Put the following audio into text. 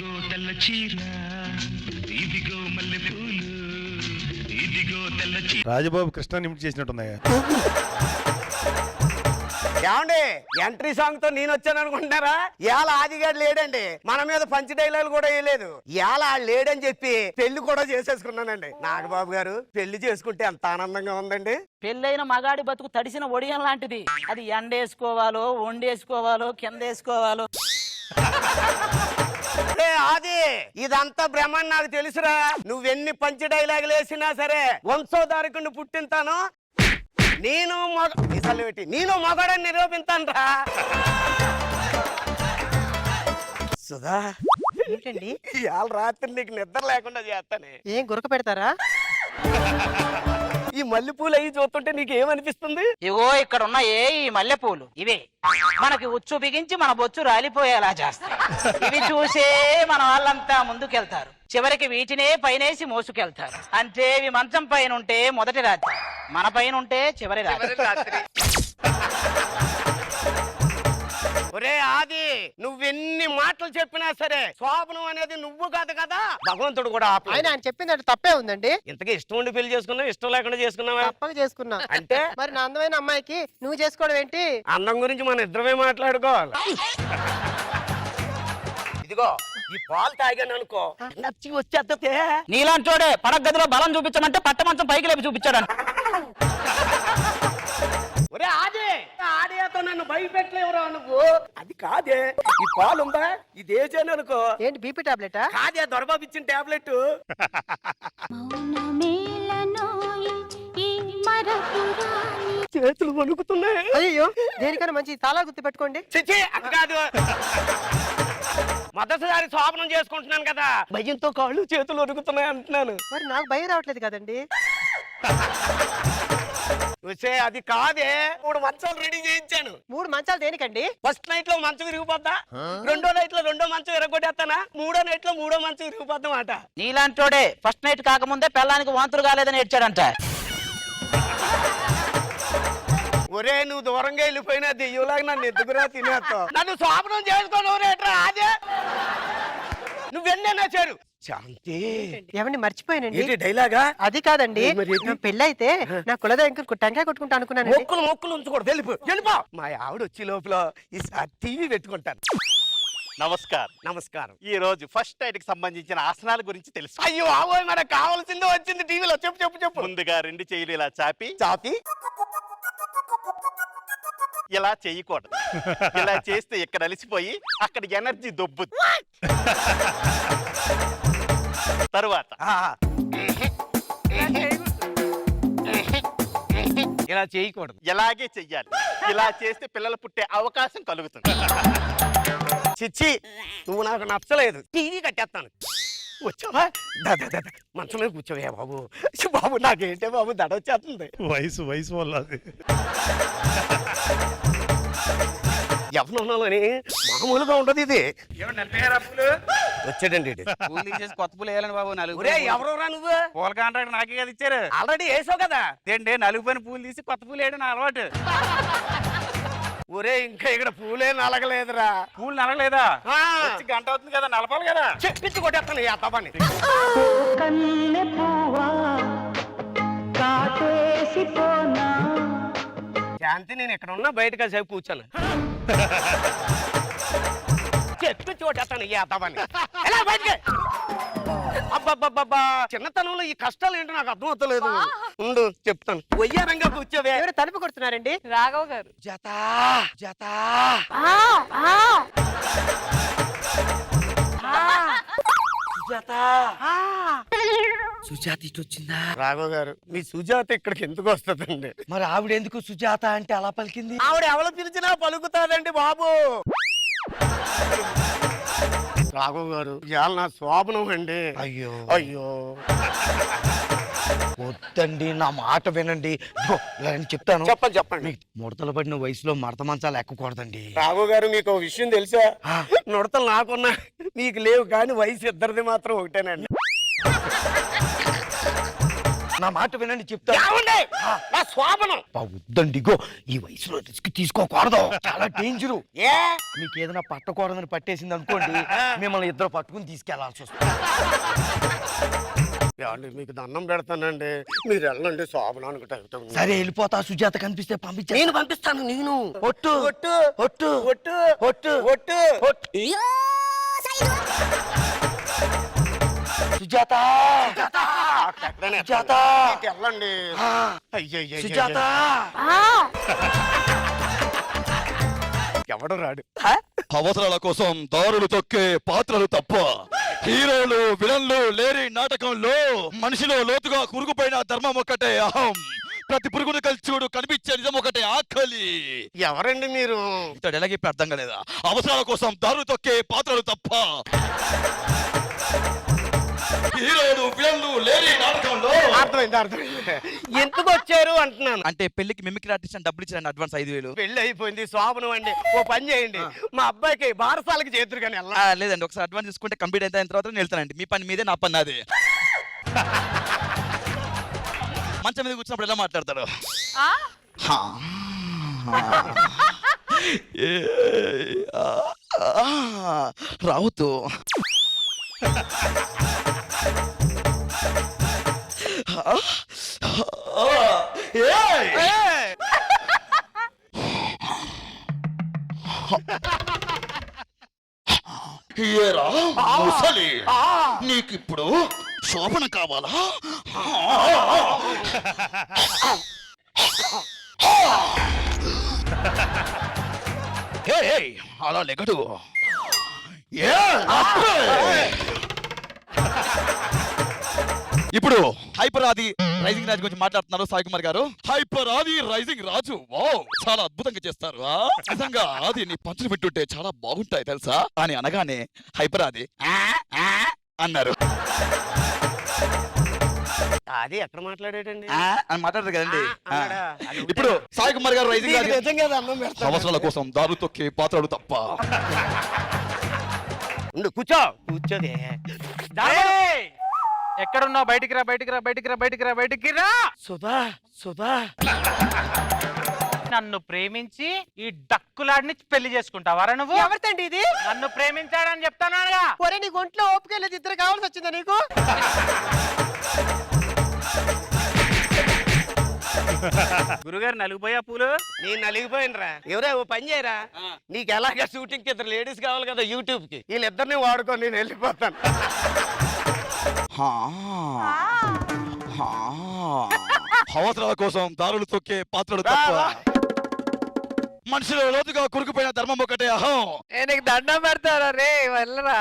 ఇదిగో తెల్ల చీర ఇదిగో మల్లె పూలు ఇదిగో తెల్ల చీర. రాజబాబు కృష్ణ నిమిట్ చేసినట్టున్నాయా? ఏమండి ఎంట్రీ సాంగ్ తో నేను వచ్చాను అనుకుంటున్నారా? ఇవాళ ఆదిగాడు లేడండి, మన మీద పంచ్ డైలాగులు కూడా వేయలేదు. ఇవాళ లేడని చెప్పి పెళ్లి కూడా చేసేసుకున్నానండి. నాగబాబు గారు పెళ్లి చేసుకుంటే ఎంత ఆనందంగా ఉందండి. పెళ్ళైన మగాడి బతుకు తడిసిన ఒడియం లాంటిది. అది ఎండేసుకోవాలో వండేసుకోవాలో కింద వేసుకోవాలో. అది ఇదంతా బ్రహ్మాండ నాకు తెలుసురా. నువ్వెన్ని పంచ్ డైలాగులు వేసినా సరే వంశోధారకుని పుట్టింతాను నేను మగాడని నిరూపిస్తాను రా. సుధా ఏంటండి ఇవాళ రాత్రి నీకు నిద్ర లేకుండా చేస్తానే. ఏం గురక పెడతారా? ఈ మల్లెపూలు అవి చూస్తుంటే నీకు ఏమనిపిస్తుంది? ఇగో ఇక్కడ ఉన్న ఈ మల్లెపూలు ఇవే మనకి ఉచ్చు బిగించి మన బొచ్చు రాలిపోయేలా చేస్తారు. ఇవి చూసే మన వాళ్ళంతా ముందుకెళ్తారు. చివరికి వీటినే పైనేసి మోసుకెళ్తారు. అంటే ఇవి మంచం పైన ఉంటే మొదటి రాత్రి, మన పైన ఉంటే చివరి రాత్రి. ఒరే ఆది, నువ్వెన్ని మాటలు చెప్పినా సరే శోభనం అనేది నువ్వు కాదు కదా, భగవంతుడు కూడా. ఆయన చెప్పిందంటే తప్పే ఉందండి. ఇంతకీ ఇష్టం ఉండి పెళ్లి చేసుకున్నావు, ఇష్టం లేకుండా చేసుకున్నావా? తప్పక చేసుకున్నా. అంటే మరి నా అందమైన అమ్మాయికి నువ్వు చేసుకోవడం ఏంటి? అందం గురించి మన ఇద్దరమే మాట్లాడుకోవాలి. ఇదిగో ఈ పాలు తాగాను అనుకో, నచ్చి వచ్చేస్తే నీలాంటోడే పడక గదిలో బలం చూపించమంటే పట్ట మంచం పైకి లేపి చూపించాడు. ఒరే ఆదే, ఆడియాతో నన్ను భయపెట్టలేవురా నువ్వు. అది కాదే, ఈ పాలు ఉందా ఇది వేసాను అనుకో. ఏంటి బీపీ టాబ్లెటా? కాదే, దొరబాబు ఇచ్చిన టాబ్లెట్. చేతులు వణుకుతున్నాయి. అయ్యో, దేనికన్నా మంచి తాళా గుర్తు పెట్టుకోండి. చిచి అది కాదు, మొదటిసారి శోభనం చేసుకుంటున్నాను కదా, భయంతో కాళ్ళు చేతులు వణుకుతున్నాయి అంటున్నాను. మరి నాకు భయం రావట్లేదు కదండి. వచ్చే అది కాదే, 3 మంచాలు రెడీ చేయించాను. 3 మంచాలు దేనికండి? ఫస్ట్ నైట్ లో మంచం విరిగిపోద్దా, రెండో నైట్ లో రెండో మంచం విరగొట్టేస్తానా, మూడో నైట్ లో మూడో మంచం విరిగిపోద్దా మాట. నీలాంటోడే ఫస్ట్ నైట్ కాకముందే పెళ్ళానికి వాంతులు కాలేదని ఏడ్చాడంట. ఒరే నువ్వు దూరంగా వెళ్ళిపోయినా దెయ్యంలాగా నన్ను ఎత్తుకురా తినేస్తావు. నన్ను శోభనం చేసుకోను రేట్రా ఆదే. నువ్వెన్నైనా చేరు శాంతి. ఏమండి మర్చిపోయానండి డైలాగా. అది కాదండి, పెళ్ళైతే నా కులదైంకు టెంకాయ కొట్టుకుంటా అనుకున్నాను. మొక్కులు ఉంచకూడదు, వెళ్ళిపో. మా ఆవిడ వచ్చే లోపల ఈసారి టీవీ పెట్టుకుంటాను. నమస్కారం. ఈ రోజు ఫస్ట్ నైట్ కి సంబంధించిన ఆసనాల గురించి తెలుసు. అయ్యో ఆవో, మనకు కావాల్సిందే వచ్చింది టీవీలో. చెప్పు. ముందుగా 2 చెయ్యిలు ఇలా చాపి ఇలా చేయకూడదు. ఇలా చేస్తే ఇక్కడ అలిసిపోయి అక్కడ ఎనర్జీ దొబ్బుద్ది. తరువాత ఇలా చేయకూడదు, ఇలాగే చెయ్యాలి. ఇలా చేస్తే పిల్లలు పుట్టే అవకాశం కలుగుతుంది. చిచ్చి నువ్వు నాకు నచ్చలేదు, టీవీ కట్టేస్తాను. వచ్చావా? మంచం మీద కూర్చోవే బాబు. బాబు నాకేంటే బాబు దడ వచ్చేస్తుంది. వయసు వల్ల అది. యవ్వనంలోని మామూలుగా ఉండదు ఇది. వచ్చాడండి కొత్త పూలు వేయాలని బాబు. ఎవరోరా నువ్వు? పూల కాంట్రాక్ట్ నాకే కదా ఇచ్చారు. ఆల్రెడీ వేసావు కదా. ఏంటి నలుగుపోయిన పూలు తీసి కొత్త పూలు వేయడం నా అలవాటు. ఒరే ఇంకా ఇక్కడ పూలే నలగలేదురా. పూలు నలగలేదా? గంట అవుతుంది కదా, నలపాలి కదా. చెప్పించి కొట్టేస్తాను ఈ అత్తపని. శాంతి నేను ఇక్కడ ఉన్నా, బయట కాసేపు కూర్చోను. చెప్పించి కొట్టేస్తాను ఈ అత్తపని. ఎలా బయటకి? అబ్బబ్బబ్బా, చిన్నతనంలో ఈ కష్టాలు ఏంటో నాకు అర్థమవుతలేదు. ఉండు చెప్తాను. వయ్యారంగా కూర్చోవే. తలుపు కొడుతున్నారండి. రాఘవ్ గారు. జతా సుజాత ఇటు వచ్చిందా? రాఘవ్ గారు, మీ సుజాత ఇక్కడికి ఎందుకు వస్తుందండి? మరి ఆవిడ ఎందుకు సుజాత అంటే అలా పలికింది? ఆవిడ ఎవరు పిలిచినా పలుకుతాదండి బాబు. రాఘవ్ గారు, ఇవాళ నా శోభనం అండి. అయ్యో వద్దండి, నా మాట వినండి. చెప్తాను. చెప్పండి. ముడతలు పడిన వయసులో మడత మంచాలు ఎక్కకూడదండి. రాఘవ్ గారు, మీకు ఒక విషయం తెలుసా? నుడతలు నాకున్నా మీకు లేవు, కానీ వయసు ఇద్దరిది మాత్రం ఒకటేనండి. నా మాట వినండి చెప్తా. ఏమండి? నా శోభనం. అబ్బా, వద్దండి ఇగో ఈ వయసులో రిస్క్ తీసుకోకూడదు, చాలా డేంజరు. ఏ మీకు ఏదైనా పట్టకూడదని పట్టేసింది అనుకోండి, మిమ్మల్ని ఇద్దరు పట్టుకుని తీసుకెళ్లాల్సి వస్తుంది. ఏమండి మీకు దండం పెడతానండి, మీరు వెళ్ళండి శోభనానికి టైం. సరే వెళ్ళిపోతా, సుజాత కనిపిస్తే పంపించా. నేను పంపిస్తాను. నేను ఒట్టు ఒట్టు ఒట్టు ఒట్టు ఒట్టు ఒట్టు ఒట్టు. సుజాత సుజాత వెళ్ళండి. ఆ, అయ్యయ్యయ్యయ్య. సుజాత ఎవడు రాడు. అవసరాల కోసం దారులు తొక్కే పాత్రలు తప్ప హీరోలు విలన్లు లేని నాటకంలో మనిషిలో లోతుగా కురుగుపోయిన ధర్మం ఒకటే అహం. ప్రతి పురుగును కలిసి చూడు కనిపించే నిజం ఒకటే ఆకలి. ఎవరండి మీరు? ఇతడు ఎలాగే అర్థం కాలేదా? అవసరాల కోసం దారులు తొక్కే పాత్రలు తప్ప హీరోలు విలన్లు లేని నాటకంలో. అర్థమైంది అర్థమైంది. ఎందుకు వచ్చారు అంటున్నాను. అంటే పెళ్లికి మిమిక్రీ ఆర్టిస్ట్ అని డబ్బులు ఇచ్చారండి, అడ్వాన్స్ 5,000. పెళ్లి అయిపోయింది, శోభనం అండి. ఓ పని చేయండి, మా అబ్బాయికి బారసాలకి చేతురు కానీ వెళ్ళా. లేదండి, ఒకసారి అడ్వాన్స్ తీసుకుంటే కంప్లీట్ అయిన తర్వాత నేను వెళ్తానండి. మీ పని మీదే, నా పని నాదే. మంచం మీద కూర్చున్నప్పుడు ఎలా మాట్లాడతాడు? హా. రావుతూ ఏరా ముసలి, నీకిప్పుడు శోభన కావాలా? అలా లెగడు. ఇప్పుడు హైపర్ ఆది రైజింగ్ రాజు గురించి మాట్లాడుతున్నారు సాయి కుమార్ గారు. హైపర్ ఆది రైజింగ్ రాజు, వావ్, చాలా అద్భుతంగా చేస్తారు. నిజంగా ఆది నీ పంచులు పెట్టుంటే చాలా బాగుంటాయి తెలుసా అని అనగానే హైపర్ ఆది అన్నారు. అది ఎక్కడ మాట్లాడేటండి? అని మాట్లాడరు కదండి. అన్నాడా? అది ఇప్పుడు సాయి కుమార్ గారు రైజింగ్ రాజు, నిజంగా దండం పెడతాను. అవసరాల కోసం దారు తొక్కే పాత్రలు తప్ప. ఉండు, కూర్చో. కూర్చోదే. ఎక్కడున్నావు? బయటికి రా, బయటికి రా, బయటికి రా, బయటికి రా, బయటికి రా. సుధా సుధా నన్ను ప్రేమించి ఈ డక్కులాడిని పెళ్లి చేసుకుంటావారా నువ్వు? ఎవరితండి ఇది? నన్ను ప్రేమించాడని చెప్తానుగా. ఒరే నీ ఒంట్లో ఓపిక లేదు, ఇద్దరు కావాల్సి వచ్చిందా నీకు? గురుగారు నలిగిపోయా పూలు. నేను నలిగిపోయినరా. ఎవరే ఓ పని చేయరా, నీకు ఎలాగ షూటింగ్ కి ఇద్దరు లేడీస్ కావాలి కదా యూట్యూబ్ కి, వీళ్ళిద్దరిని వాడుకో, నేను వెళ్ళిపోతాను. అవసరాల కోసం దారులు తొక్కే పాత్రలు తప్ప మనిషిలో లోతుగా కురుకుపోయిన ధర్మం ఒకటే అహం. నీకు దండం పెడతారా రే, వెళ్ళరా.